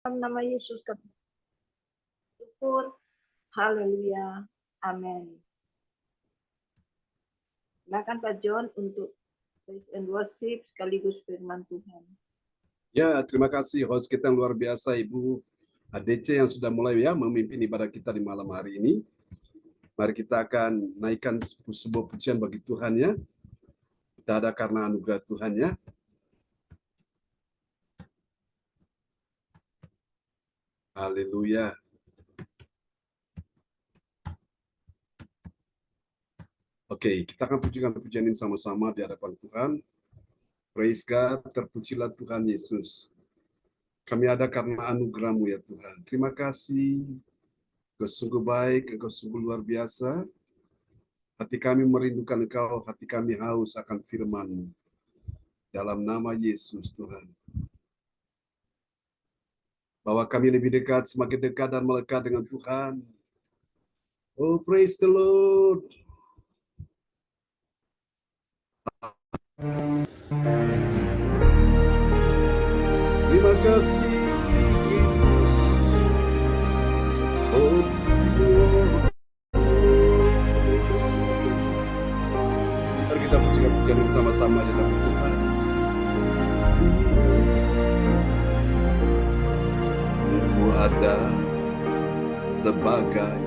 Dalam nama Yesus kami syukur. Haleluya. Amin. Silakan Pak John untuk praise and worship sekaligus firman Tuhan. Ya, terima kasih host kita yang luar biasa Ibu ADC yang sudah mulai memimpin ibadah kita di malam hari ini. Mari kita akan naikkan sebuah pujian bagi Tuhan ya. Kita ada karena anugerah Tuhan ya. Haleluya. Oke, kita akan pujikan pujian ini sama-sama di hadapan Tuhan. Praise God, terpujilah Tuhan Yesus. Kami ada karena anugerah-Mu ya Tuhan. Terima kasih. Engkau sungguh baik, Engkau sungguh luar biasa. Hati kami merindukan Engkau, hati kami haus akan firman-Mu. Dalam nama Yesus Tuhan. Bahwa kami lebih dekat, semakin dekat dan melekat dengan Tuhan. Oh, praise the Lord. Terima kasih Yesus. Oh, mari kita pujikan pujian ini sama-sama di dalam Tuhan. Ku ada sebagai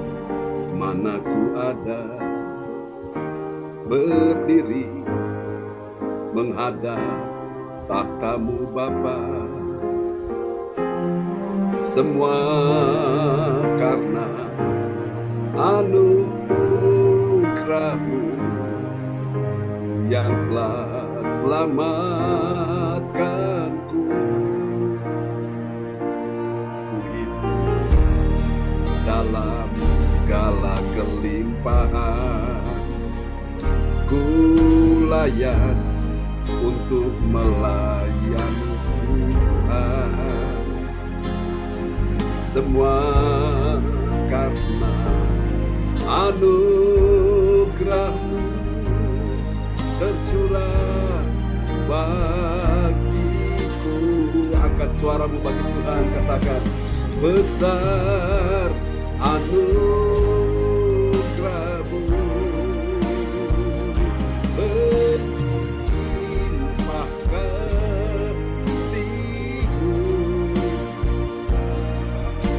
mana ku ada, berdiri menghadap tahta-Mu Bapa. Semua karena anugerah-Mu yang telah selamatkanku. Ku hidup dalam segala kelimpahan, ku layak untuk melayani Tuhan. Semua karena anugerah-Mu tercurah bagiku. Angkat suaramu bagi Tuhan, katakan besar anugerah-Mu, berlimpah kasih-Mu.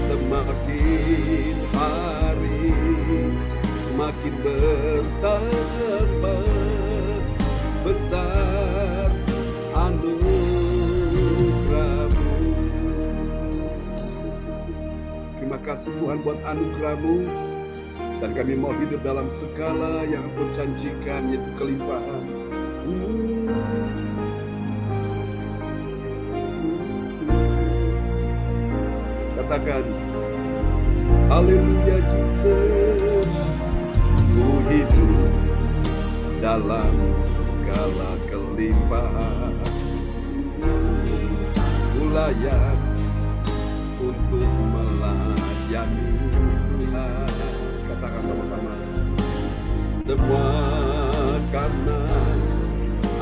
Semakin hari semakin bertambah besar anugerah-Mu. Terima kasih Tuhan buat anugerah-Mu, dan kami mau hidup dalam segala yang Engkau janjikan, yaitu kelimpahan. Katakan haleluya Yesus. Ku hidup dalam segala kelimpahan, ku layak untuk melayani Tuhan. Katakan sama-sama. Semua karena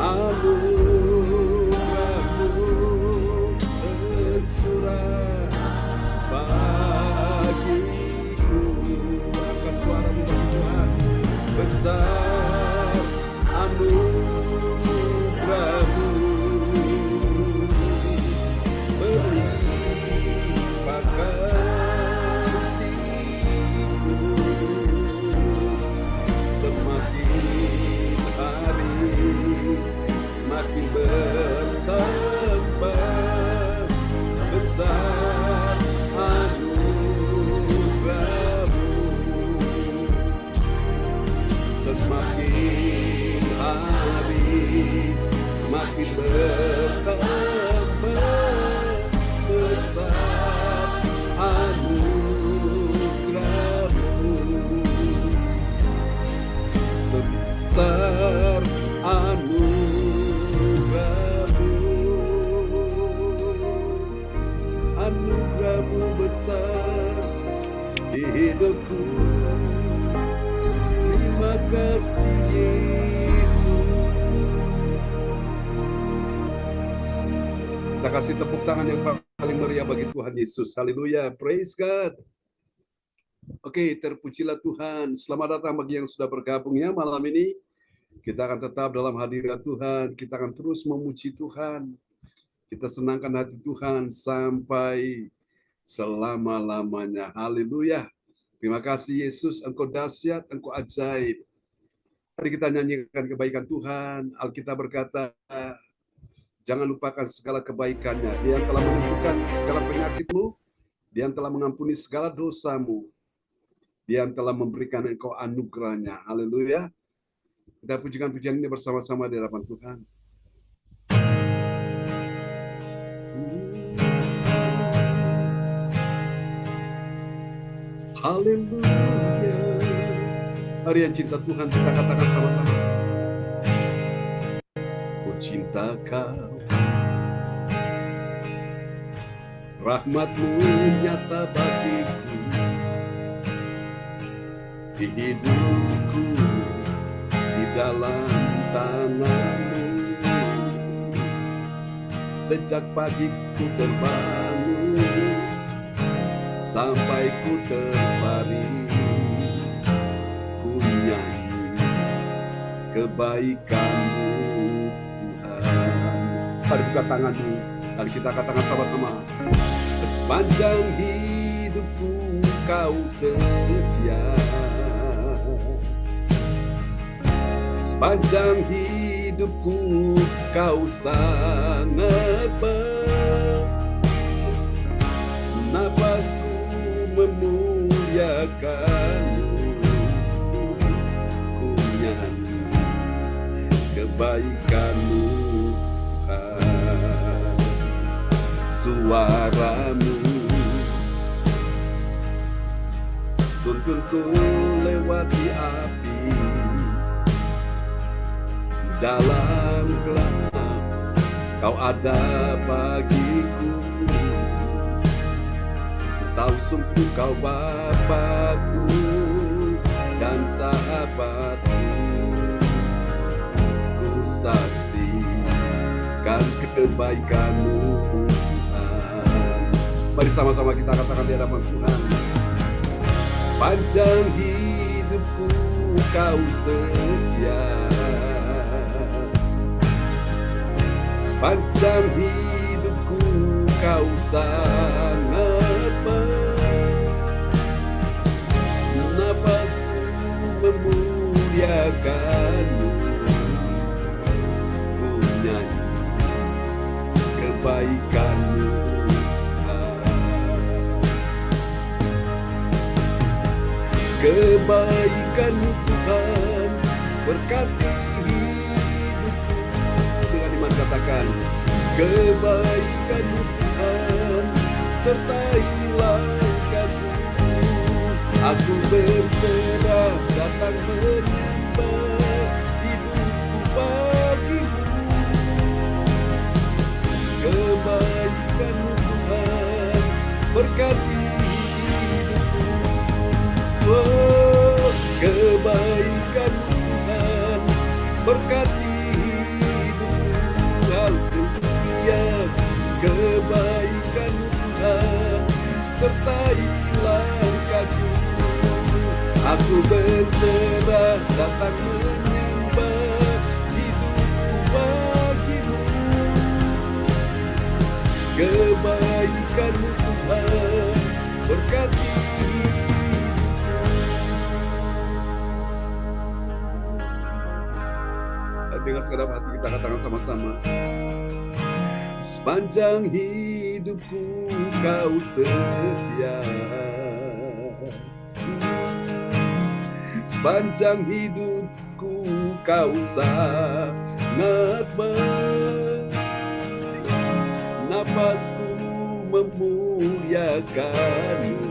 anugerah-Mu tercurah bagiku. Angkat suaramu bagi Tuhan. Besar anugerah-Mu, berlimpah kasih-Mu. Semakin hari semakin bertambah besar anugerah-Mu. Semakin hari semakin bertambah besar anugerah-Mu. Sebesar anugerah-Mu, anugerah-Mu besar di hidupku. Terima kasih Yesus. Kita kasih tepuk tangan yang paling meriah bagi Tuhan Yesus. Haleluya. Praise God. Oke, terpujilah Tuhan. Selamat datang bagi yang sudah bergabung ya malam ini. Kita akan tetap dalam hadirat Tuhan. Kita akan terus memuji Tuhan. Kita senangkan hati Tuhan sampai selama-lamanya. Haleluya. Terima kasih Yesus, Engkau dahsyat, Engkau ajaib. Mari kita nyanyikan kebaikan Tuhan. Alkitab berkata, jangan lupakan segala kebaikannya. Dia yang telah menyembuhkan segala penyakitmu. Dia yang telah mengampuni segala dosamu. Dia yang telah memberikan engkau anugerahnya. Haleluya. Kita pujikan pujian ini bersama-sama di hadapan Tuhan. Haleluya. Hari yang cinta Tuhan, kita katakan sama-sama. Ku cinta Kau, rahmat-Mu nyata bagiku, di hidupku di dalam tangan-Mu. Sejak pagi ku terbangun sampai ku terbaring, ku nyanyi kebaikan-Mu Tuhan. Mari buka tangan-Mu, mari kita katakan sama-sama. Sepanjang hidupku Kau setia, sepanjang hidupku Kau sangat baik. Nafasku memuliakan-Mu, ku nyanyi kebaikan-Mu Tuhan. Suara-Mu tuntun lewati api, dalam gelap Kau ada bagiku. Tahu sungguh Kau Bapa-Ku dan sahabat-Ku. Ku saksikan kebaikan-Mu Tuhan. Mari sama-sama kita katakan di hadapan Tuhan. Sepanjang hidupku Kau setia, sepanjang hidupku Kau sangat baik. Nafasku memuliakan-Mu, ku nyanyi kebaikan-Mu Tuhan. Kebaikan-Mu Tuhan berkati hidupku. Dengan iman katakan, kebaikan-Mu Tuhan sertai langkahku. Aku berserah datang menyembah, hidupku bagi-Mu. Kebaikan-Mu Tuhan berkati hidupku. Oh, kebaikan-Mu Tuhan berkati hidupku. Haleluya. Kebaikan-Mu Tuhan sertai langkahku. Aku berserah datang menyembah, hidupku bagi-Mu. Kebaikan-Mu Tuhan berkati hidupku. Dengan segenap hati kita katakan sama-sama. Sepanjang hidupku Kau setia, sepanjang hidupku Kau sangat baik. Nafasku memuliakan-Mu,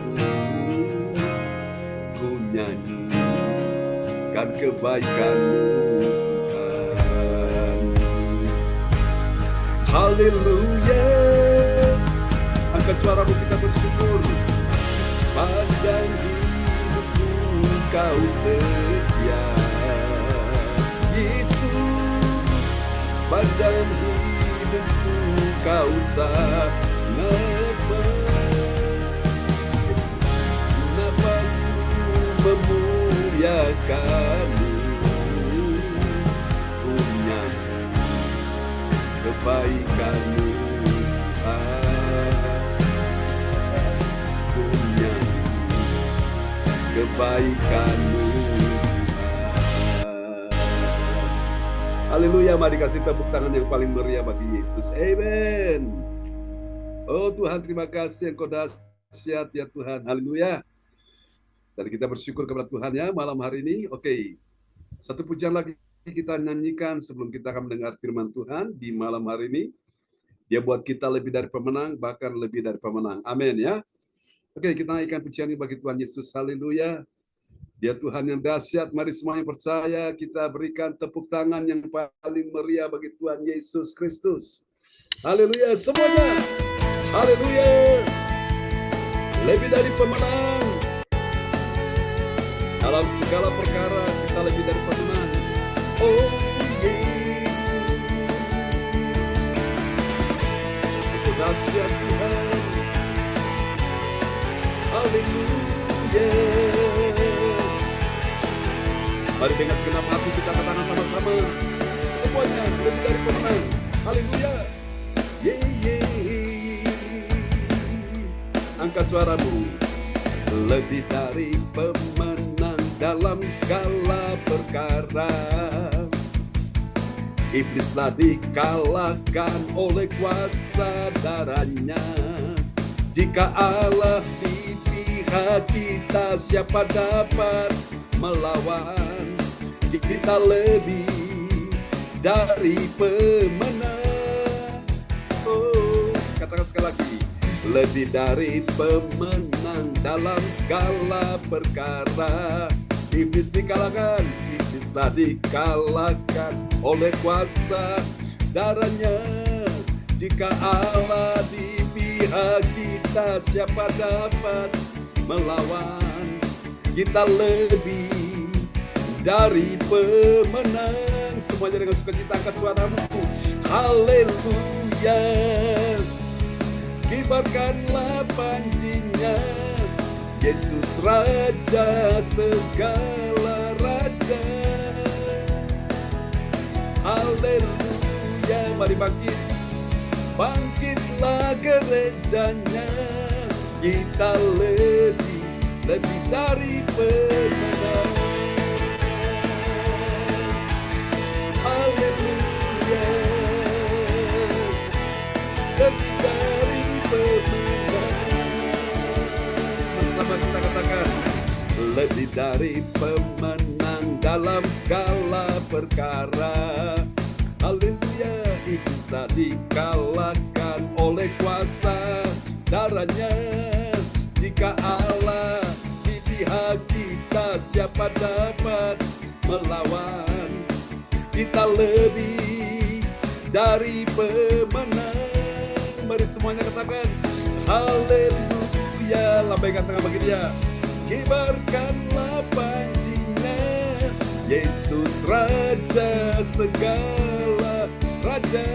ku nyanyikan kebaikan-Mu Tuhan. Haleluya. Angkat suaramu, kita bersyukur. Sepanjang hidupku Kau setia, Yesus. Sepanjang hidupku Kau sangat kebaikan-Mu. Haleluya, mari kasih tepuk tangan yang paling meriah bagi Yesus. Amen. Oh Tuhan, terima kasih Engkau dahsyat ya Tuhan. Haleluya. Dan kita bersyukur kepada Tuhan ya malam hari ini. Oke, satu pujian lagi kita nyanyikan sebelum kita akan mendengar firman Tuhan di malam hari ini. Dia buat kita lebih dari pemenang, bahkan lebih dari pemenang. Amin ya. Oke, kita naikkan pujian ini bagi Tuhan Yesus. Haleluya. Dia Tuhan yang dahsyat. Mari semuanya percaya, kita berikan tepuk tangan yang paling meriah bagi Tuhan Yesus Kristus. Haleluya semuanya. Haleluya. Lebih dari pemenang. Dalam segala perkara kita lebih dari pemenang. Oh Yesus. Itu dahsyat Tuhan. Haleluya. Mari dengan segenap hati kita katakan sama-sama. Semuanya lebih dari pemenang. Haleluya. Angkat suaramu. Lebih dari pemenang dalam segala perkara. Iblislah dikalahkan oleh kuasa darahnya. Jika Allah di pihak kita, siapa dapat melawan? Kita lebih dari pemenang. Oh, katakan sekali lagi. Lebih dari pemenang dalam segala perkara. Iblis dikalahkan, iblislah dikalahkan oleh kuasa darahnya. Jika Allah di pihak kita, siapa dapat melawan? Kita lebih dari pemenang. Semuanya dengan sukacita angkat suaramu. Haleluya. Kibarkanlah panjinya. Yesus Raja segala raja. Haleluya. Mari bangkit. Bangkitlah gerejanya. Kita lebih dari pemenang. Haleluya. Lebih dari pemenang. Bersama kita katakan. Lebih dari pemenang dalam segala perkara. Haleluya. Iblis tak dikalahkan oleh kuasa darahnya. Jika Allah di pihak kita, siapa dapat melawan? Kita lebih dari pemenang. Mari semuanya katakan haleluya. Lambaikan tangan bagi dia. Kibarkanlah panjinya. Yesus Raja segala raja.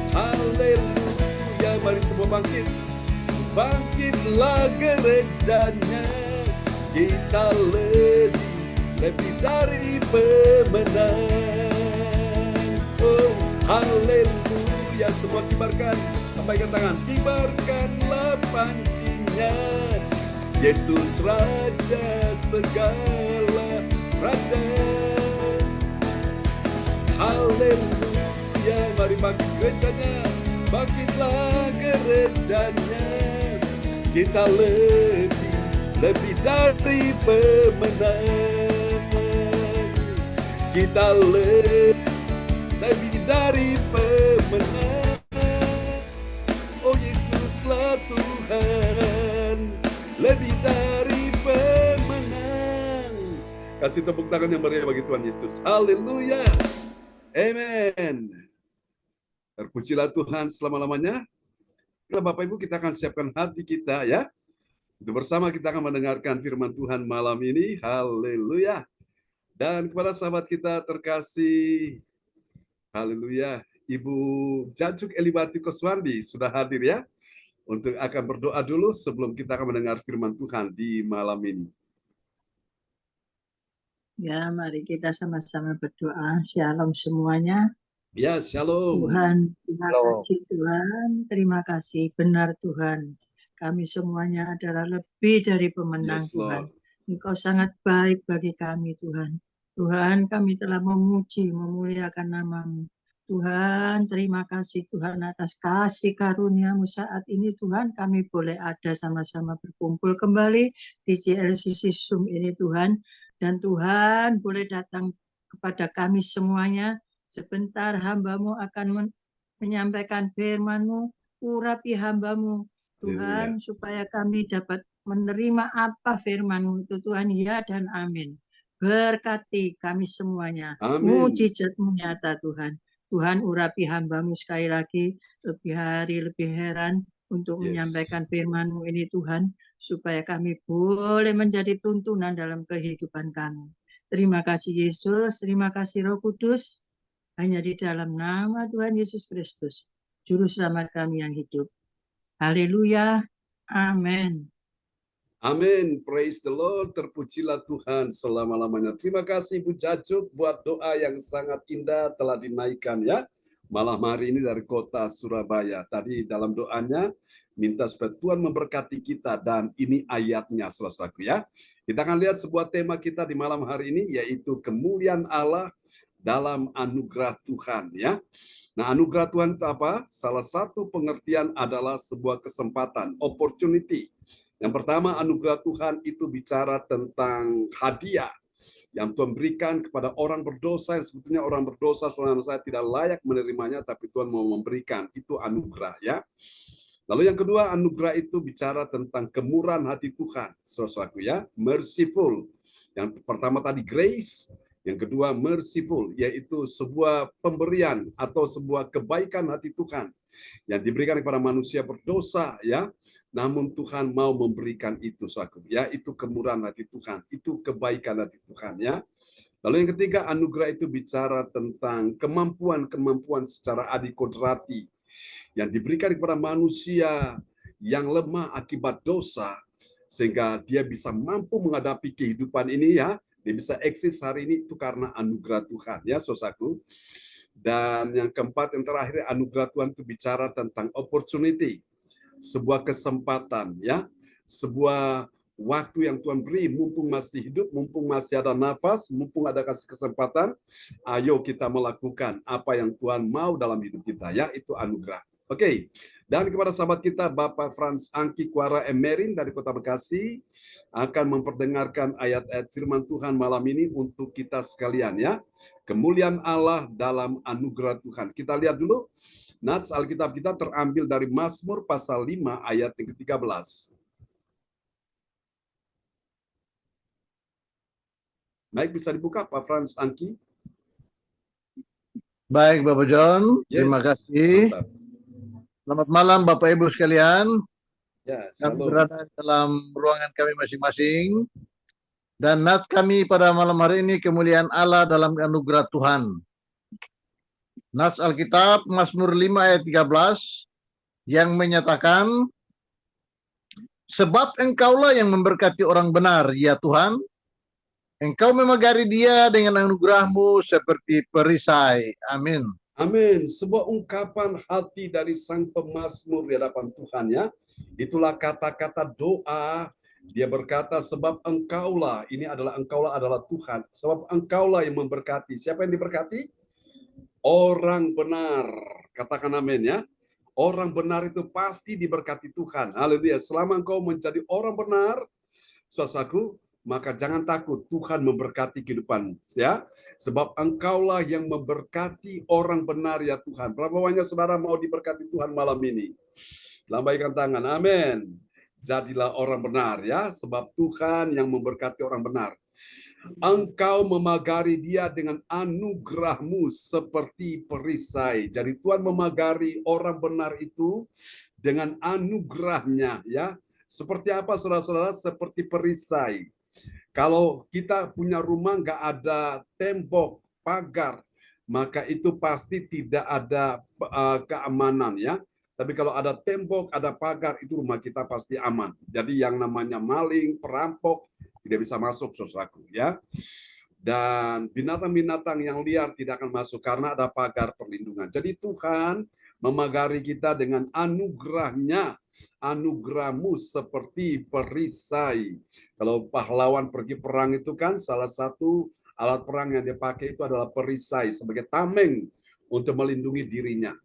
Haleluya. Mari semua bangkit. Bangkitlah gerejanya. Kita lebih dari pemenang. Oh, haleluya. Semua kibarkan. Lambaikan tangan. Kibarkanlah panjinya. Yesus Raja segala raja. Haleluya. Mari bangkit gerejanya. Bangkitlah gerejanya. Kita lebih dari pemenang. Kita lebih dari pemenang. Oh Yesuslah Tuhan. Lebih dari pemenang. Kasih tepuk tangan yang meriah bagi Tuhan Yesus. Haleluya. Amen. Terpujilah Tuhan selama-lamanya. Bapak Ibu, kita akan siapkan hati kita ya. Itu bersama kita akan mendengarkan firman Tuhan malam ini. Haleluya. Dan kepada sahabat kita terkasih, haleluya, Ibu Jajuk Elibati Koswandi sudah hadir ya. Untuk akan berdoa dulu sebelum kita akan mendengar firman Tuhan di malam ini. Ya, mari kita sama-sama berdoa. Shalom semuanya. Ya, shalom. Tuhan, terima kasih Tuhan. Terima kasih benar Tuhan. Kami semuanya adalah lebih dari pemenang, Yes, Tuhan. Lord. Engkau sangat baik bagi kami, Tuhan. Tuhan, kami telah memuji, memuliakan nama-Mu. Tuhan, terima kasih Tuhan atas kasih karunia-Mu saat ini, Tuhan. Kami boleh ada sama-sama berkumpul kembali di GLCC Zoom ini, Tuhan. Dan Tuhan boleh datang kepada kami semuanya. Sebentar hamba-Mu akan menyampaikan firman-Mu, urapi hamba-Mu, Tuhan, supaya kami dapat menerima apa firman-Mu itu, Tuhan, ya dan amin. Berkati kami semuanya. Amin. Mujizat-Mu nyata, Tuhan. Tuhan, urapi hamba-Mu sekali lagi, lebih hari, lebih heran untuk menyampaikan firman-Mu ini, Tuhan, supaya kami boleh menjadi tuntunan dalam kehidupan kami. Terima kasih Yesus, terima kasih Roh Kudus, hanya di dalam nama Tuhan Yesus Kristus, Juru Selamat kami yang hidup. Haleluya. Amin. Amin. Praise the Lord. Terpujilah Tuhan selama-lamanya. Terima kasih Bu Jajuk buat doa yang sangat indah telah dinaikkan ya. Malam hari ini dari kota Surabaya. Tadi dalam doanya minta supaya Tuhan memberkati kita dan ini ayatnya saudaraku ya. Kita akan lihat sebuah tema kita di malam hari ini yaitu kemuliaan Allah dalam anugerah Tuhan ya. Nah, anugerah Tuhan itu apa? Salah satu pengertian adalah sebuah kesempatan, opportunity. Yang pertama, anugerah Tuhan itu bicara tentang hadiah yang Tuhan berikan kepada orang berdosa yang sebetulnya orang berdosa, saudara saya tidak layak menerimanya, tapi Tuhan mau memberikan. Itu anugerah ya. Lalu yang kedua, anugerah itu bicara tentang kemurahan hati Tuhan, saudaraku ya, merciful. Yang pertama tadi grace, yang kedua merciful, yaitu sebuah pemberian atau sebuah kebaikan hati Tuhan yang diberikan kepada manusia berdosa ya. Namun Tuhan mau memberikan itu saudaraku ya, itu kemurahan hati Tuhan, itu kebaikan hati Tuhan ya. Lalu yang ketiga, anugerah itu bicara tentang kemampuan secara adikodrati yang diberikan kepada manusia yang lemah akibat dosa sehingga dia bisa mampu menghadapi kehidupan ini ya. Dia bisa eksis hari ini itu karena anugerah Tuhan ya saudaraku. Dan yang keempat, yang terakhir, anugerah Tuhan itu bicara tentang opportunity, sebuah kesempatan ya, sebuah waktu yang Tuhan beri, mumpung masih hidup, mumpung masih ada nafas, mumpung ada kasih kesempatan, ayo kita melakukan apa yang Tuhan mau dalam hidup kita ya, itu anugerah. Oke, dan kepada sahabat kita Bapak Frans Angki Kuara Emerin dari Kota Bekasi akan memperdengarkan ayat-ayat firman Tuhan malam ini untuk kita sekalian ya. Kemuliaan Allah dalam anugerah Tuhan. Kita lihat dulu, nats Alkitab kita terambil dari Mazmur pasal 5 ayat yang ke-13. Baik, bisa dibuka Pak Frans Angki. Baik Bapak John, terima kasih. Mantap. Selamat malam Bapak Ibu sekalian. Ya, Kami salam. berada dalam ruangan kami masing-masing. Dan nats kami pada malam hari ini kemuliaan Allah dalam anugerah Tuhan. Nats Alkitab Mazmur 5 ayat 13 yang menyatakan, sebab Engkaulah yang memberkati orang benar, ya Tuhan. Engkau memagari dia dengan anugerah-Mu seperti perisai. Amin. Amin. Sebuah ungkapan hati dari sang pemazmur di hadapan Tuhan ya. Itulah kata-kata doa. Dia berkata, sebab Engkaulah, ini adalah Engkaulah adalah Tuhan. Sebab Engkaulah yang memberkati. Siapa yang diberkati? Orang benar. Katakan amin ya. Orang benar itu pasti diberkati Tuhan. Haleluya. Selama engkau menjadi orang benar, saudaraku, maka jangan takut, Tuhan memberkati kehidupanmu ya. Sebab Engkaulah yang memberkati orang benar ya Tuhan. Berapa banyak saudara mau diberkati Tuhan malam ini? Lambaikan tangan. Amin. Jadilah orang benar ya, sebab Tuhan yang memberkati orang benar. Engkau memagari dia dengan anugerah-Mu seperti perisai. Jadi Tuhan memagari orang benar itu dengan anugerah-Nya ya. Seperti apa saudara-saudara? Seperti perisai. Kalau kita punya rumah nggak ada tembok, pagar, maka itu pasti tidak ada keamanan ya. Tapi kalau ada tembok, ada pagar, itu rumah kita pasti aman. Jadi yang namanya maling, perampok tidak bisa masuk, saudaraku ya. Dan binatang-binatang yang liar tidak akan masuk karena ada pagar perlindungan. Jadi Tuhan memagari kita dengan anugerah-Nya anugerahmu seperti perisai. Kalau pahlawan pergi perang itu kan salah satu alat perang yang dia pakai itu adalah perisai sebagai tameng untuk melindungi dirinya.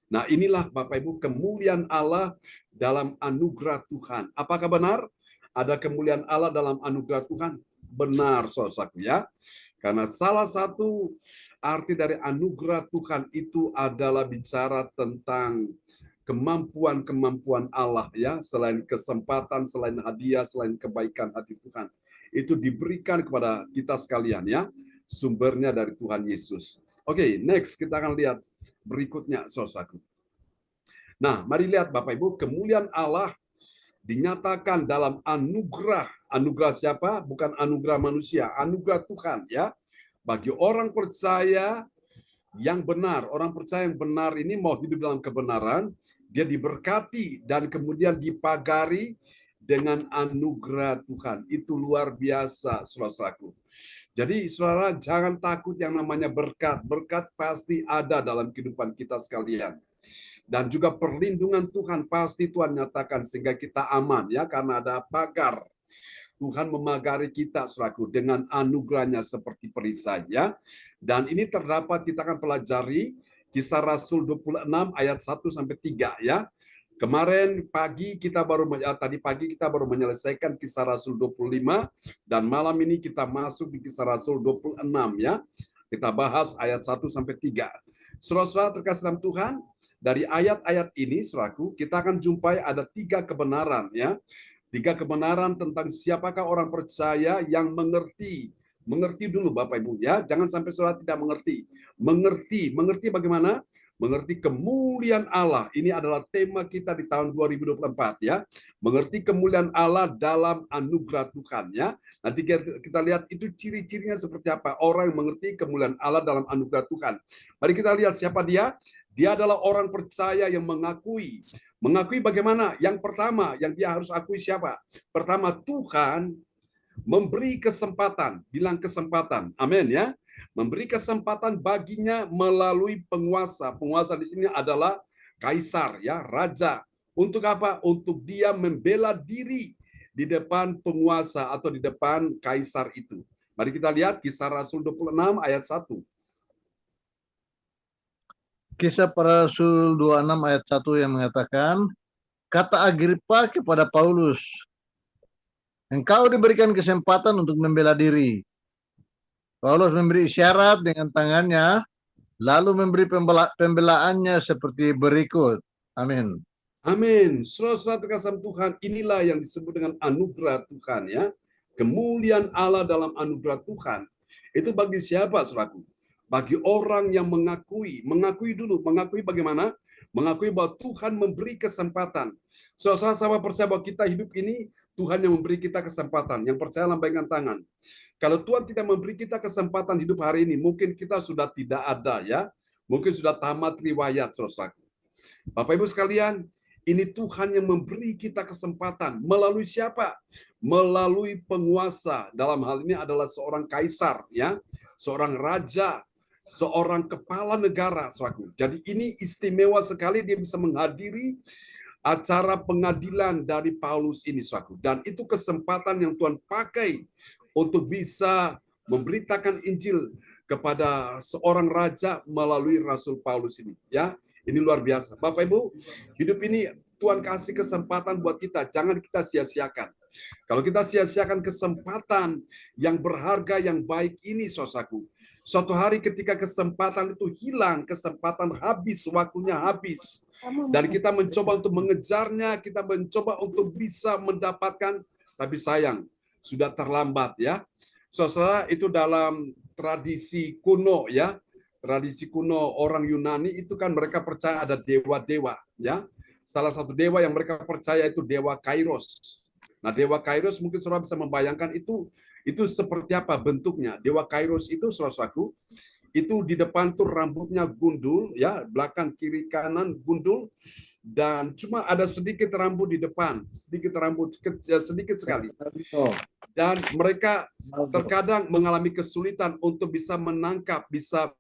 Nah, inilah Bapak Ibu kemuliaan Allah dalam anugerah Tuhan. Apakah benar? Ada kemuliaan Allah dalam anugerah Tuhan? Benar, saudaraku ya. Karena salah satu arti dari anugerah Tuhan itu adalah bicara tentang kemampuan-kemampuan Allah ya, selain kesempatan, selain hadiah, selain kebaikan hati Tuhan. Itu diberikan kepada kita sekalian ya, sumbernya dari Tuhan Yesus. Oke, next kita akan lihat berikutnya, saudaraku. Nah, mari lihat Bapak Ibu, kemuliaan Allah dinyatakan dalam anugerah. Anugerah siapa? Bukan anugerah manusia, anugerah Tuhan ya. Bagi orang percaya yang benar, orang percaya yang benar ini mau hidup dalam kebenaran, dia diberkati dan kemudian dipagari dengan anugerah Tuhan. Itu luar biasa, saudaraku. Jadi saudara jangan takut yang namanya berkat. Berkat pasti ada dalam kehidupan kita sekalian. Dan juga perlindungan Tuhan pasti Tuhan nyatakan sehingga kita aman ya, karena ada pagar. Tuhan memagari kita saudaraku dengan anugerahnya seperti perisai ya. Dan ini terdapat kita akan pelajari Kisah Rasul 26 ayat 1 sampai 3 ya. Kemarin pagi kita baru tadi pagi kita baru menyelesaikan Kisah Rasul 25 dan malam ini kita masuk di Kisah Rasul 26 ya. Kita bahas ayat 1 sampai 3. Saudara-saudara terkasih dalam Tuhan, dari ayat-ayat ini saudaraku kita akan jumpai ada 3 kebenaran ya. 3 kebenaran tentang siapakah orang percaya yang mengerti. Mengerti dulu Bapak Ibu ya, jangan sampai saudara tidak mengerti. Mengerti bagaimana? Mengerti kemuliaan Allah. Ini adalah tema kita di tahun 2024 ya. Mengerti kemuliaan Allah dalam anugerah Tuhan ya. Nanti kita lihat itu ciri-cirinya seperti apa. Orang yang mengerti kemuliaan Allah dalam anugerah Tuhan. Mari kita lihat siapa dia. Dia adalah orang percaya yang mengakui. Mengakui bagaimana? Yang pertama yang dia harus akui siapa? Pertama, Tuhan memberi kesempatan. Bilang kesempatan. Amin ya. Memberi kesempatan baginya melalui penguasa. Penguasa di sini adalah kaisar ya, raja. Untuk apa? Untuk dia membela diri di depan penguasa atau di depan kaisar itu. Mari kita lihat Kisah Rasul 26 ayat 1. Kisah para Rasul 26 ayat 1 yang mengatakan, kata Agripa kepada Paulus, engkau diberikan kesempatan untuk membela diri. Paulus memberi isyarat dengan tangannya, lalu memberi pembelaannya seperti berikut. Amin. Amin. Saudara-saudara terkasih Tuhan, inilah yang disebut dengan anugerah Tuhan ya. Kemuliaan Allah dalam anugerah Tuhan. Itu bagi siapa, saudaraku? Bagi orang yang mengakui dulu, mengakui bagaimana? Mengakui bahwa Tuhan memberi kesempatan. Saudara-saudara percaya bahwa kita hidup ini, Tuhan yang memberi kita kesempatan. Yang percaya lambaikan tangan. Kalau Tuhan tidak memberi kita kesempatan hidup hari ini, mungkin kita sudah tidak ada ya. Mungkin sudah tamat riwayat, saudaraku. Bapak Ibu sekalian, ini Tuhan yang memberi kita kesempatan. Melalui siapa? Melalui penguasa. Dalam hal ini adalah seorang kaisar, ya, seorang raja, seorang kepala negara, saudaraku. Jadi ini istimewa sekali dia bisa menghadiri acara pengadilan dari Paulus ini, saudaraku. Dan itu kesempatan yang Tuhan pakai untuk bisa memberitakan Injil kepada seorang raja melalui Rasul Paulus ini, ya. Ini luar biasa. Bapak Ibu, hidup ini Tuhan kasih kesempatan buat kita, jangan kita sia-siakan. Kalau kita sia-siakan kesempatan yang berharga, yang baik ini, saudaraku, suatu hari ketika kesempatan itu hilang, kesempatan habis, waktunya habis, dan kita mencoba untuk mengejarnya, kita mencoba untuk bisa mendapatkan, tapi sayang, sudah terlambat ya. Saudara, itu dalam tradisi kuno ya. Tradisi kuno orang Yunani itu kan mereka percaya ada dewa-dewa ya. Salah satu dewa yang mereka percaya itu dewa Kairos. Nah, dewa Kairos mungkin saudara bisa membayangkan itu seperti apa bentuknya. Dewa Kairos itu saudaraku, itu di depan tuh rambutnya gundul ya, belakang kiri kanan gundul, dan cuma ada sedikit rambut di depan, sedikit rambut sedikit sekali. Dan mereka terkadang mengalami kesulitan untuk bisa menangkap, bisa